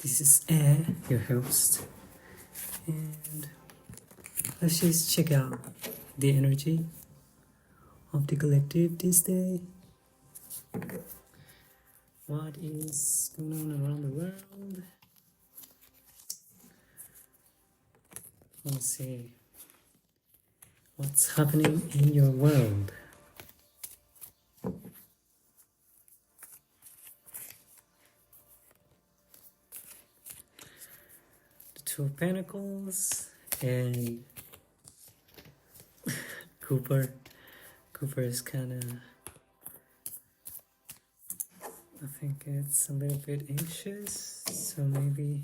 This is Air, your host, and let's just check out the energy of the collective this day. What is going on around the world? Let's see. What's happening in your world? The Two of Pentacles and Cooper. Cooper is kind of, I think it's a little bit anxious, so maybe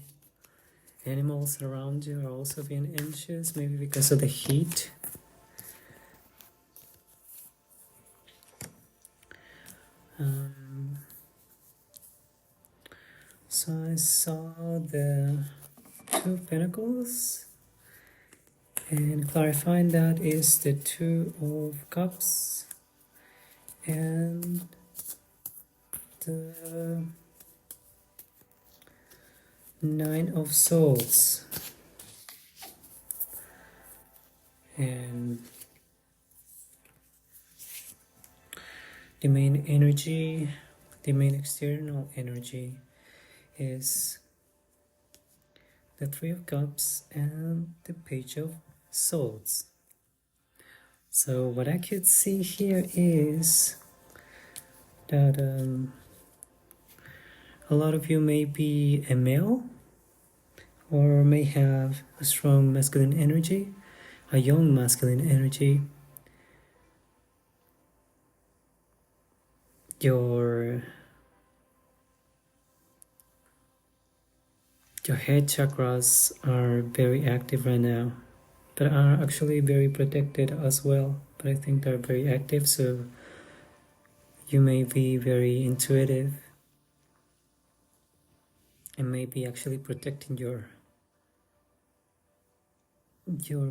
animals around you are also being anxious, maybe because of the heat. So I saw the Two of Pentacles, and clarifying that is the Two of Cups and the Nine of Swords. And the main energy, the main external energy is the Three of Cups and the Page of Swords. So what I could see here is that a lot of you may be a male or may have a strong masculine energy, a young masculine energy. Your head chakras are very active right now, but are actually very protected as well. But I think they're very active, so you may be very intuitive and may be actually protecting your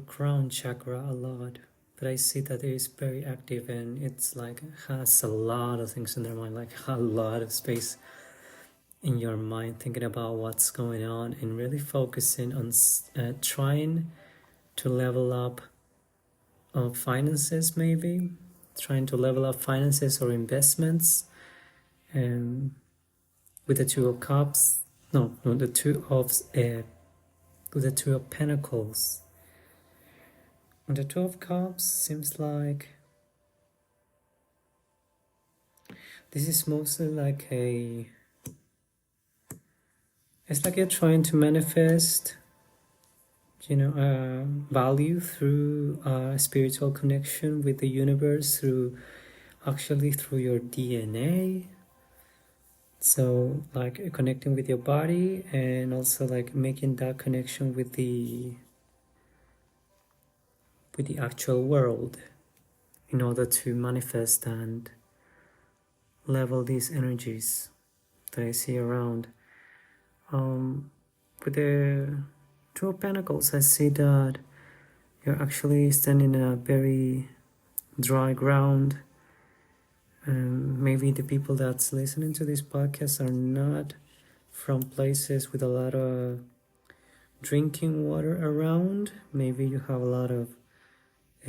crown chakra a lot. But I see that it is very active, and it's like has a lot of things in their mind, like a lot of space in your mind, thinking about what's going on and really focusing on trying to level up finances, maybe trying to level up finances or investments. And with the Two of Cups, with the Two of Pentacles. And the Two of Cups seems like this is mostly like it's like you're trying to manifest, value through a spiritual connection with the universe, through your DNA. So like connecting with your body, and also like making that connection with the actual world in order to manifest and level these energies that I see around. With the Two of Pentacles, I see that you're actually standing in a very dry ground. Maybe the people that's listening to this podcast are not from places with a lot of drinking water around. Maybe you have a lot of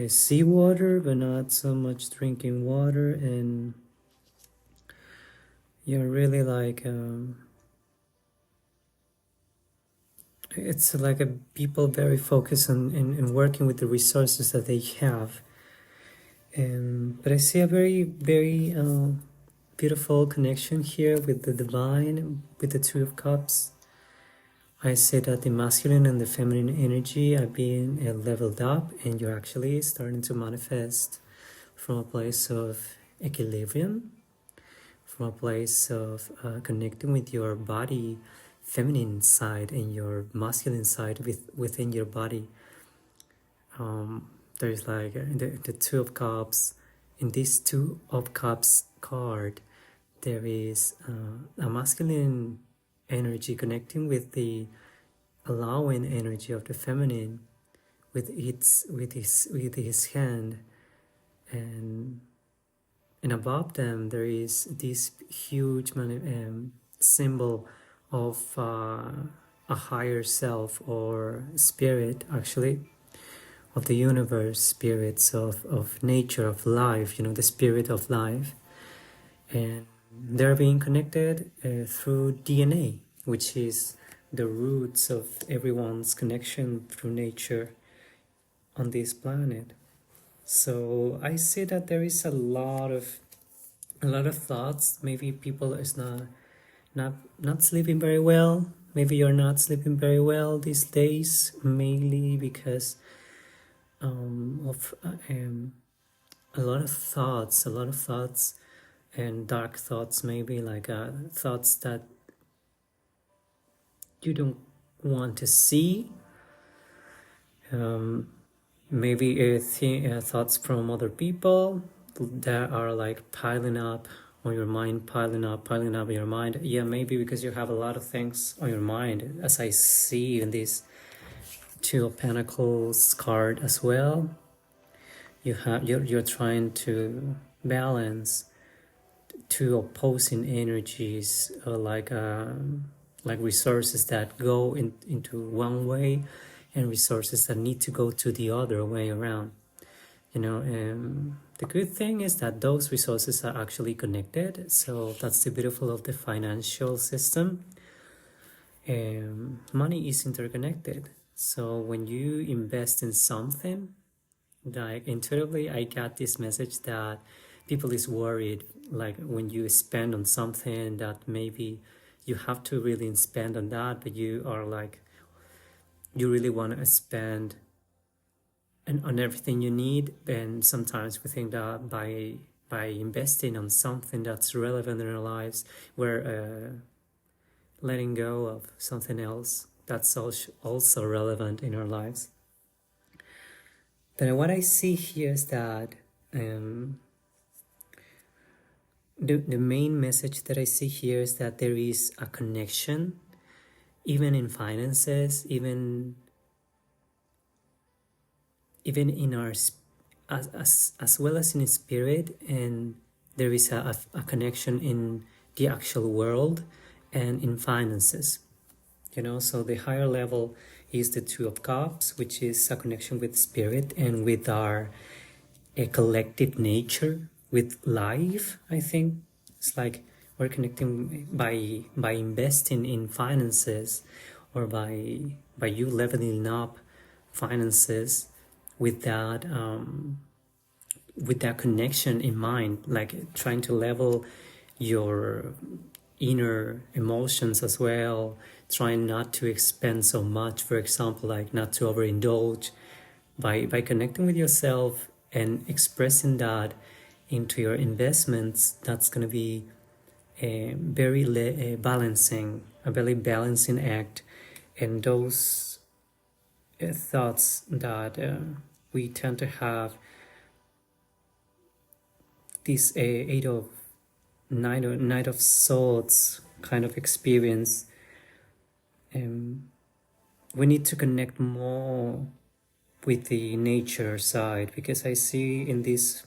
seawater, but not so much drinking water, and you're really like it's like a people very focused on in working with the resources that they have. But I see a very, very beautiful connection here with the divine, with the Two of Cups. I say that the masculine and the feminine energy are being leveled up, and you're actually starting to manifest from a place of equilibrium, from a place of connecting with your body, feminine side, and your masculine side within your body. There's like the Two of Cups. In this Two of Cups card, there is a masculine energy connecting with the allowing energy of the feminine with his hand, and above them there is this huge symbol of a higher self or spirit, actually, of the universe, spirits of nature, of life, the spirit of life. And they're being connected through DNA, which is the roots of everyone's connection through nature on this planet. So I see that there is a lot of thoughts. Maybe people is not sleeping very well. Maybe you're not sleeping very well these days, mainly because of a lot of thoughts and dark thoughts, maybe like thoughts that you don't want to see. Maybe thoughts from other people that are like piling up on your mind, piling up in your mind. Yeah, maybe because you have a lot of things on your mind, as I see in this Two of Pentacles card as well. You're trying to balance two opposing energies, like resources that go into one way and resources that need to go to the other way around. The good thing is that those resources are actually connected. So that's the beautiful of the financial system. Money is interconnected. So when you invest in something, like intuitively, I got this message that people is worried, like when you spend on something that maybe you have to really spend on that, but you are like, you really want to spend on everything you need. And sometimes we think that by investing on something that's relevant in our lives, we're letting go of something else that's also relevant in our lives. But what I see here is that the main message that I see here is that there is a connection, even in finances, even in our as well as in spirit, and there is a connection in the actual world and in finances. So the higher level is the Two of Cups, which is a connection with spirit and with our collective nature, with life. I think it's like we're connecting by investing in finances, or by you leveling up finances with that connection in mind, like trying to level your inner emotions as well, trying not to expend so much, for example, like not to overindulge, by connecting with yourself and expressing that into your investments. That's going to be a very balancing act. And those thoughts that we tend to have, this Knight of Swords kind of experience, we need to connect more with the nature side, because I see in this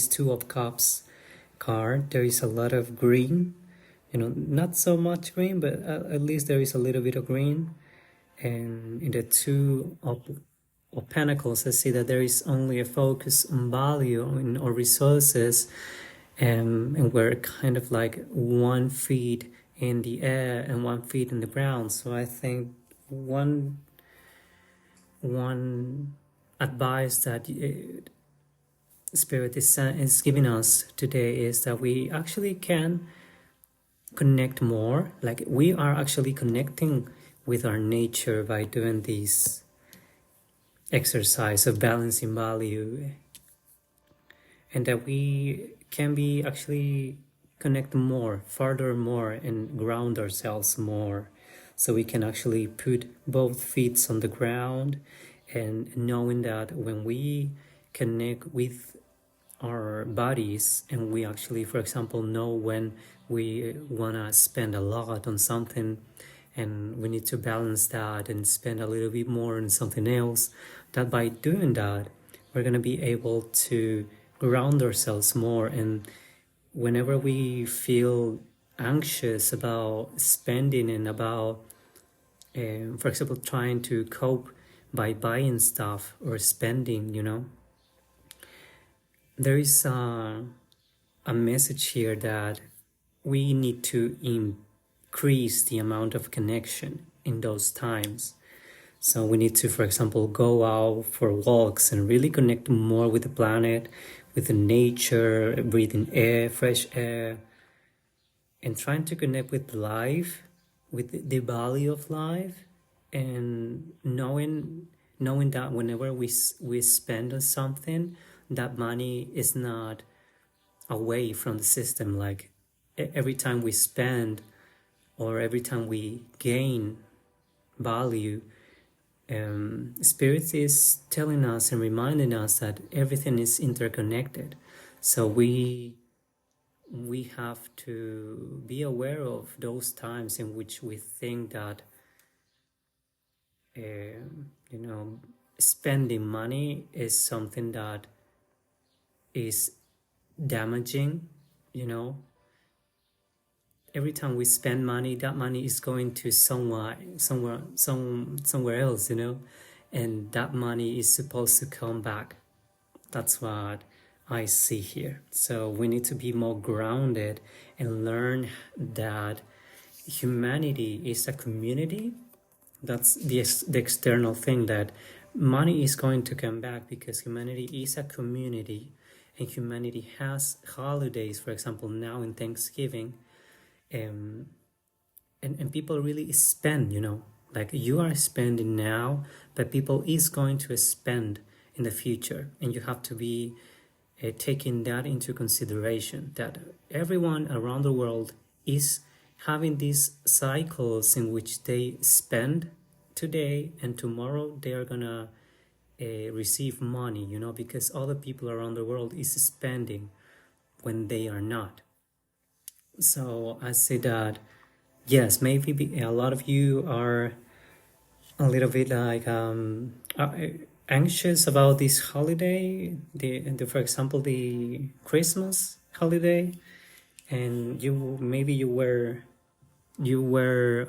Two of Cups card, there is a lot of green, not so much green, but at least there is a little bit of green. And in the Two of Pentacles, I see that there is only a focus on value or resources, and we're kind of like 1 feet in the air and 1 feet in the ground. So I think one advice that Spirit is giving us today is that we actually can connect more. Like we are actually connecting with our nature by doing this exercise of balancing value, and that we can be actually connect more, further more, and ground ourselves more, so we can actually put both feet on the ground, and knowing that when we connect with our bodies, and we actually, for example, know when we want to spend a lot on something and we need to balance that and spend a little bit more on something else, that by doing that, we're going to be able to ground ourselves more. And whenever we feel anxious about spending and about, for example, trying to cope by buying stuff or spending, you know, there is a message here that we need to increase the amount of connection in those times. So we need to, for example, go out for walks and really connect more with the planet, with the nature, breathing air, fresh air, and trying to connect with life, with the value of life, and knowing that whenever we spend on something, that money is not away from the system. Like every time we spend or every time we gain value, Spirit is telling us and reminding us that everything is interconnected. So we have to be aware of those times in which we think that, you know, spending money is something that is damaging, you know. Every time we spend money, that money is going to somewhere else, you know, and that money is supposed to come back. That's what I see here. So we need to be more grounded and learn that humanity is a community. That's the external thing, that money is going to come back because humanity is a community, and humanity has holidays, for example, now in Thanksgiving. And people really spend, you know, like you are spending now, but people is going to spend in the future, and you have to be taking that into consideration, that everyone around the world is having these cycles in which they spend today and tomorrow they are gonna receive money, you know, because other people around the world is spending when they are not. So I say that, yes, maybe a lot of you are a little bit like anxious about this holiday, for example, the Christmas holiday, and you were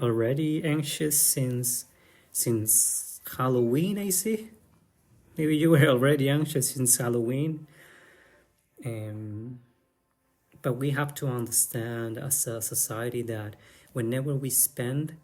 already anxious since Halloween, I see. Maybe you were already anxious since Halloween. But we have to understand as a society that whenever we spend,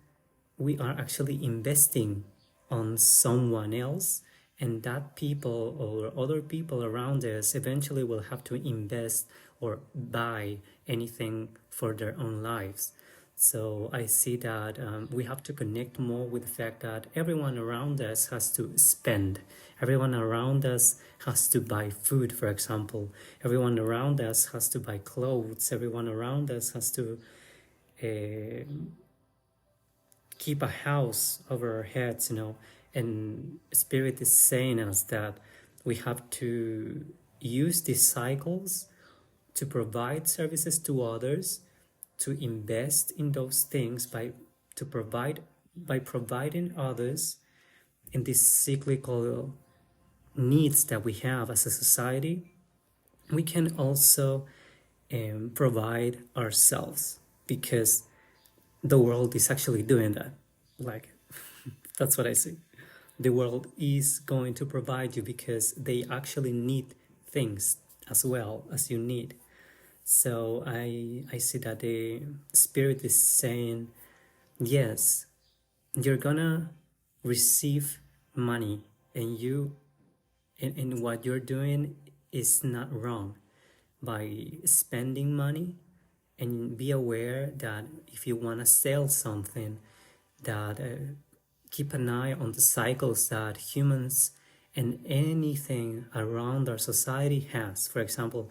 we are actually investing on someone else, and that people or other people around us eventually will have to invest or buy anything for their own lives. So I see that we have to connect more with the fact that everyone around us has to spend. Everyone around us has to buy food, for example. Everyone around us has to buy clothes. Everyone around us has to keep a house over our heads, you know. And Spirit is saying us that we have to use these cycles to provide services to others, to invest in those things by providing others in these cyclical needs that we have as a society. We can also provide ourselves, because the world is actually doing that. Like, that's what I see. The world is going to provide you because they actually need things as well as you need. So I see that the Spirit is saying, yes, you're gonna receive money, and and what you're doing is not wrong by spending money. And be aware that if you want to sell something, that keep an eye on the cycles that humans and anything around our society has. For example,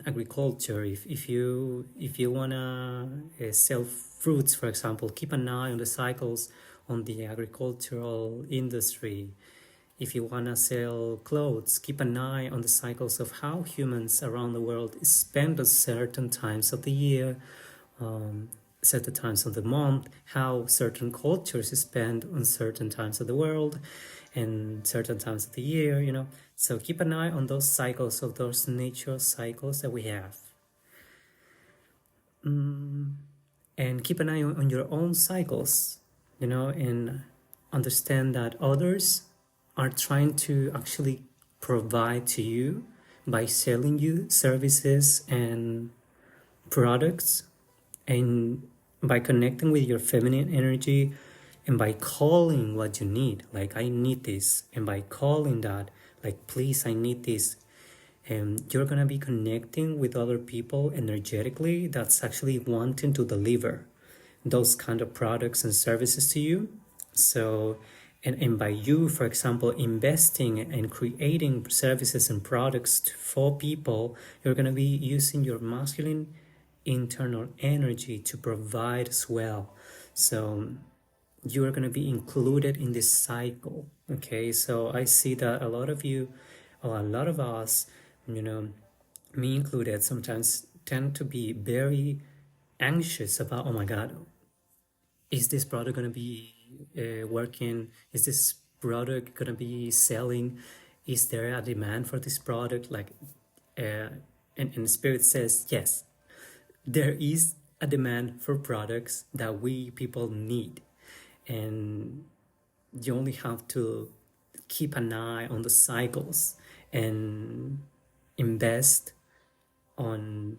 agriculture. If you wanna sell fruits, for example, keep an eye on the cycles on the agricultural industry. If you wanna sell clothes, keep an eye on the cycles of how humans around the world spend at certain times of the year, certain times of the month, how certain cultures spend on certain times of the world and certain times of the year, you know. So keep an eye on those cycles, of those natural cycles that we have. and keep an eye on your own cycles, and understand that others are trying to actually provide to you by selling you services and products, and by connecting with your feminine energy, and by calling what you need, like I need this, and by calling that, like please I need this, and you're gonna be connecting with other people energetically that's actually wanting to deliver those kind of products and services to you. So, and by you, for example, investing and creating services and products for people, you're going to be using your masculine internal energy to provide as well. So you are going to be included in this cycle. Okay, so I see that a lot of you, or a lot of us, me included, sometimes tend to be very anxious about, oh my God, is this product going to be working? Is this product going to be selling? Is there a demand for this product? And Spirit says, yes, there is a demand for products that we people need. And you only have to keep an eye on the cycles and invest on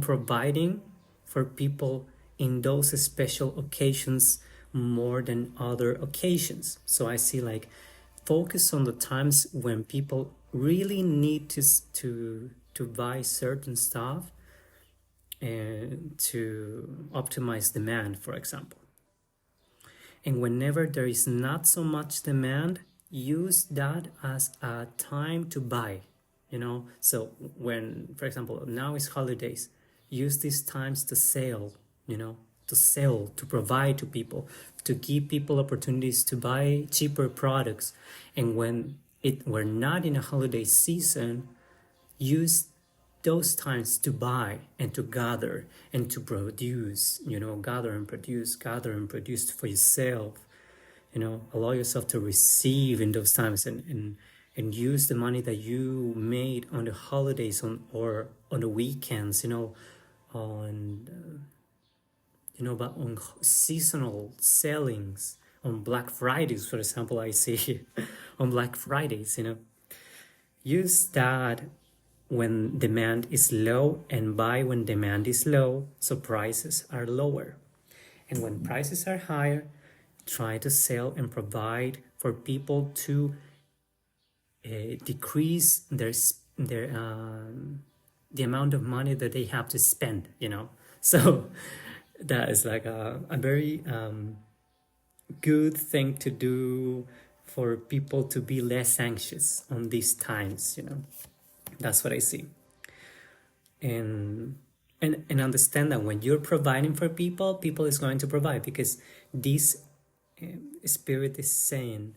providing for people in those special occasions more than other occasions. So I see, like, focus on the times when people really need to buy certain stuff and to optimize demand, for example. And whenever there is not so much demand, use that as a time to buy, So when, for example, now is holidays, use these times to sell, to provide to people, to give people opportunities to buy cheaper products. And when we're not in a holiday season, use those times to buy and to gather and to produce, gather and produce for yourself, allow yourself to receive in those times, and use the money that you made on the holidays or on the weekends, but on seasonal sellings, on Black Fridays, for example, I see on Black Fridays, use that when demand is low and buy when demand is low, so prices are lower. And when prices are higher, try to sell and provide for people to decrease their the amount of money that they have to spend, So that is like a very good thing to do for people to be less anxious on these times, That's what I see. And understand that when you're providing for people, people is going to provide, because this Spirit is saying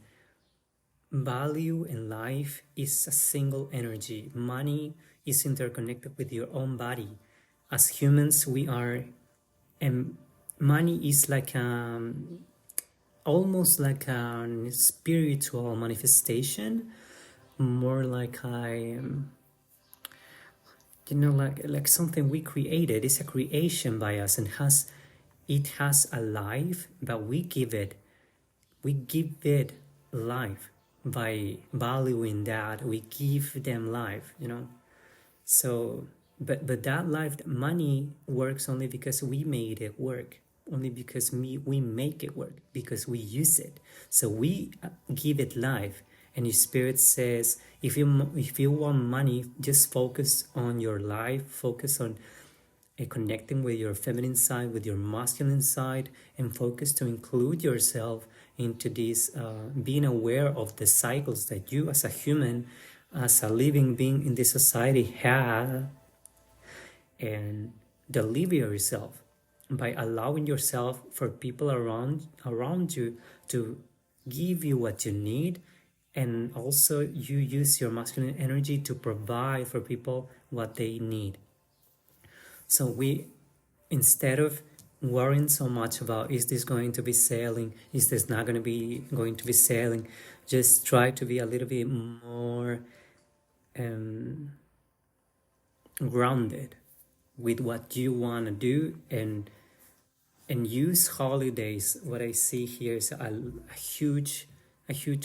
value in life is a single energy. Money is interconnected with your own body. As humans, we are, and money is like almost like a spiritual manifestation, more like like something we created. It's a creation by us, and it has a life, but we give it life by valuing that. We give them life, So, but that life, money works only because we made it work, only because we make it work, because we use it. So we give it life. And your Spirit says, if you want money, just focus on your life, focus on connecting with your feminine side, with your masculine side, and focus to include yourself into this, being aware of the cycles that you as a human, as a living being in this society have, and deliver yourself by allowing yourself for people around you to give you what you need. And also you use your masculine energy to provide for people what they need. So we, instead of worrying so much about, is this going to be selling, is this not going to be selling, just try to be a little bit more grounded with what you want to do, and use holidays. What I see here is a huge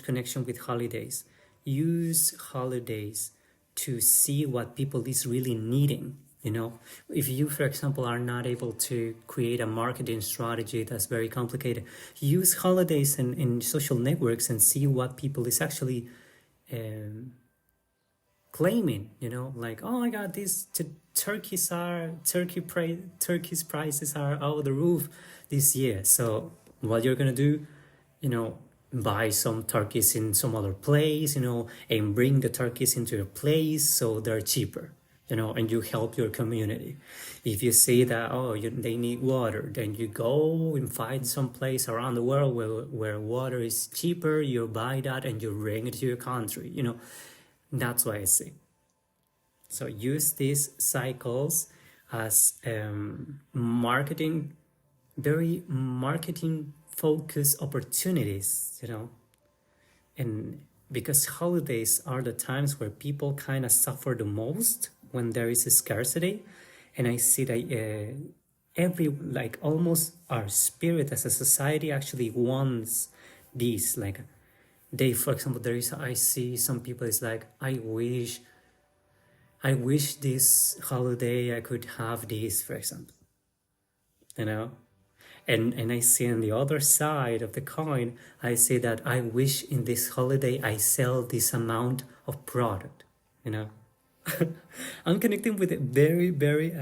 connection with holidays. Use holidays to see what people is really needing. You know, if you, for example, are not able to create a marketing strategy that's very complicated, use holidays and social networks and see what people is actually claiming. You know, like, oh my God, these turkeys turkey's prices are out of the roof this year. So what you're gonna do, you know, buy some turkeys in some other place, you know, and bring the turkeys into your place so they're cheaper, you know, and you help your community. If you see that, they need water, then you go and find some place around the world where water is cheaper, you buy that and you bring it to your country, you know. That's what I see. So use these cycles as very marketing focused opportunities, you know. And because holidays are the times where people kind of suffer the most when there is a scarcity. And I see that almost our spirit as a society actually wants these, like, for example, I see some people is like, I wish this holiday I could have this, for example, you know. And I see on the other side of the coin, I say that I wish in this holiday I sell this amount of product, you know. I'm connecting with a very, very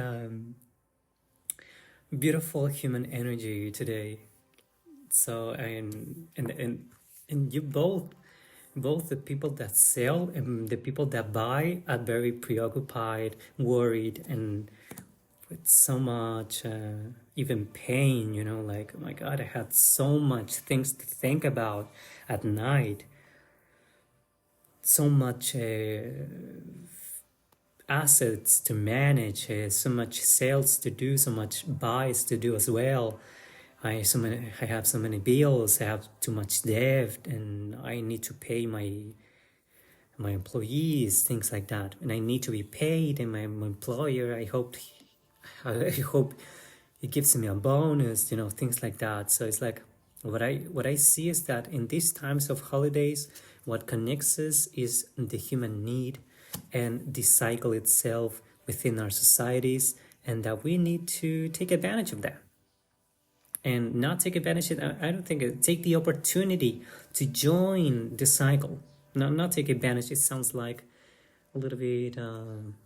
beautiful human energy today. So and you both the people that sell and the people that buy are very preoccupied, worried, and with so much even pain, you know, like, oh my God, I had so much things to think about at night, so much assets to manage, so much sales to do, so much buys to do as well. I have so many bills, I have too much debt, and I need to pay my employees, things like that, and I need to be paid. And my employer, I hope he gives me a bonus, you know, things like that. So it's like what I see is that in these times of holidays, what connects us is the human need and the cycle itself within our societies, and that we need to take advantage of that. And not take advantage of it, I don't think, take the opportunity to join the cycle. Not take advantage, it sounds like a little bit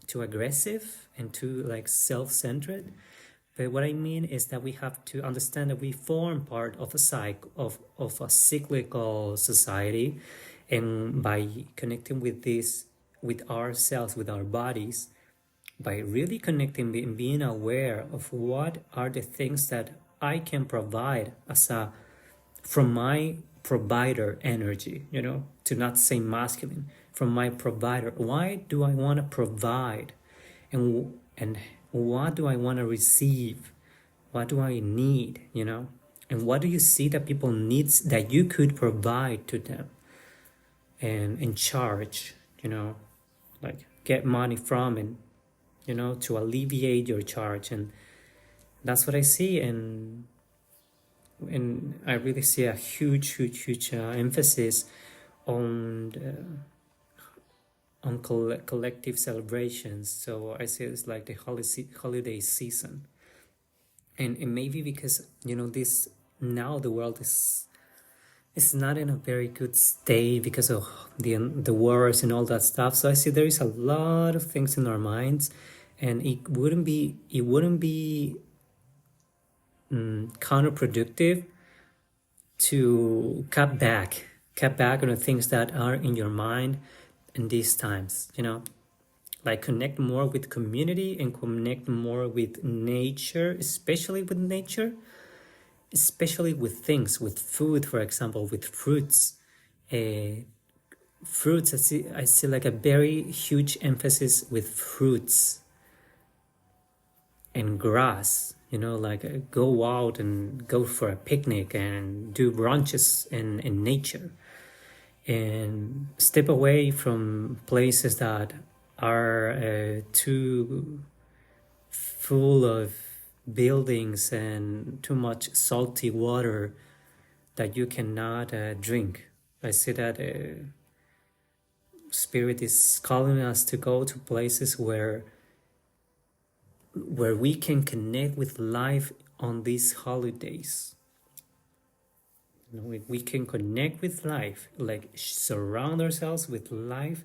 too aggressive and too like self-centered. But what I mean is that we have to understand that we form part of a cycle of a cyclical society, and by connecting with this, with ourselves, with our bodies, by really connecting and being aware of what are the things that I can provide from my provider energy, you know, to not say masculine, from my provider. Why do I want to provide? And what do I want to receive? What do I need, you know? And what do you see that people need that you could provide to them and charge, you know, like get money from, and, you know, to alleviate your charge. And that's what I see. And I really see a huge emphasis on collective celebrations. So I say it's like the holiday season, and maybe because, you know, this now the world is not in a very good state because of the wars and all that stuff. So I see there is a lot of things in our minds, and it wouldn't be counterproductive to cut back on the things that are in your mind in these times, you know, like connect more with community and connect more with nature, especially with nature, especially with things, with food, for example, with fruits. Fruits, I see like a very huge emphasis with fruits and grass, you know, like go out and go for a picnic and do brunches in nature, and step away from places that are too full of buildings and too much salty water that you cannot drink. I see that Spirit is calling us to go to places where we can connect with life on these holidays. We can connect with life, like surround ourselves with life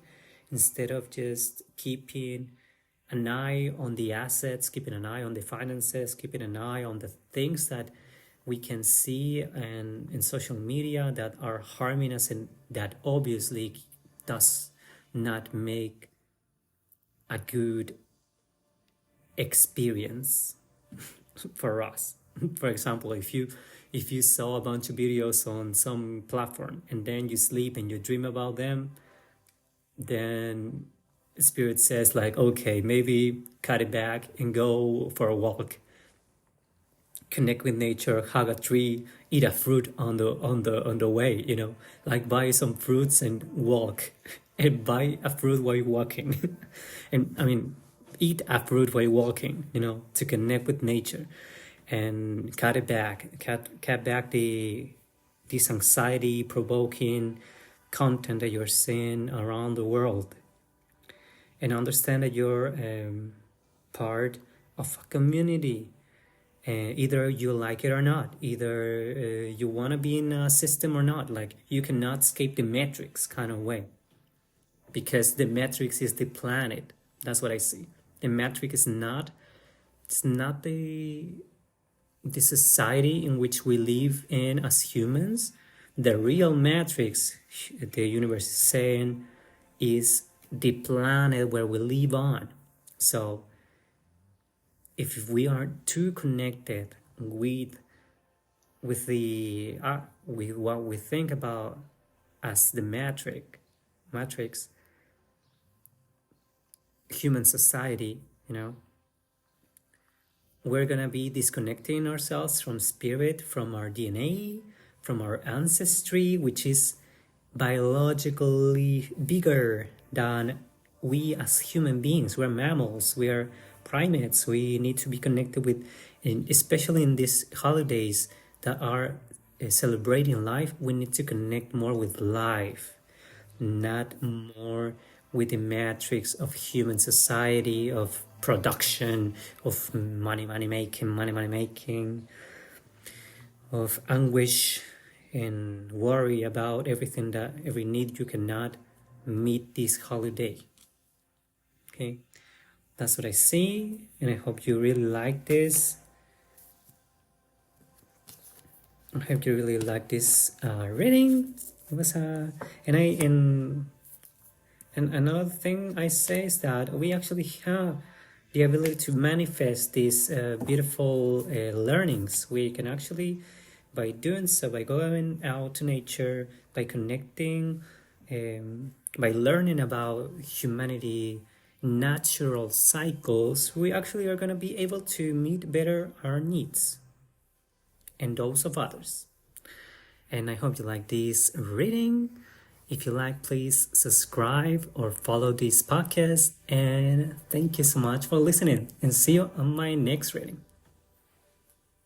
instead of just keeping an eye on the assets, keeping an eye on the finances, keeping an eye on the things that we can see and in social media that are harming us and that obviously does not make a good experience for us. For example, if you saw a bunch of videos on some platform and then you sleep and you dream about them, then Spirit says like, okay, maybe cut it back and go for a walk, connect with nature, hug a tree, eat a fruit on the way, like buy some fruits and walk and buy a fruit while you're walking. And I mean, eat a fruit while you're walking, to connect with nature and cut it back, cut back this anxiety provoking content that you're seeing around the world, and understand that you're part of a community. Either you like it or not, either you want to be in a system or not. Like, you cannot escape the matrix kind of way, because the matrix is the planet. That's what I see. The matrix is not, it's not the society in which we live in as humans. The real matrix, the universe is saying, is the planet where we live on. So if we are too connected with what we think about as the matrix, human society, we're gonna be disconnecting ourselves from spirit, from our DNA, from our ancestry, which is biologically bigger than we as human beings. We're mammals, we are primates. We need to be connected with, especially in these holidays that are celebrating life, we need to connect more with life, not more with the matrix of human society, of production, of money making, of anguish and worry about every need you cannot meet this holiday. Okay, that's what I see, and I hope you really like this. I hope you really like this reading. It was and another thing I say is that we actually have the ability to manifest these beautiful learnings. We can actually, by doing so, by going out to nature, by connecting, by learning about humanity, natural cycles, we actually are going to be able to meet better our needs and those of others. And I hope you like this reading. If you like, please subscribe or follow this podcast. And thank you so much for listening, and see you on my next reading.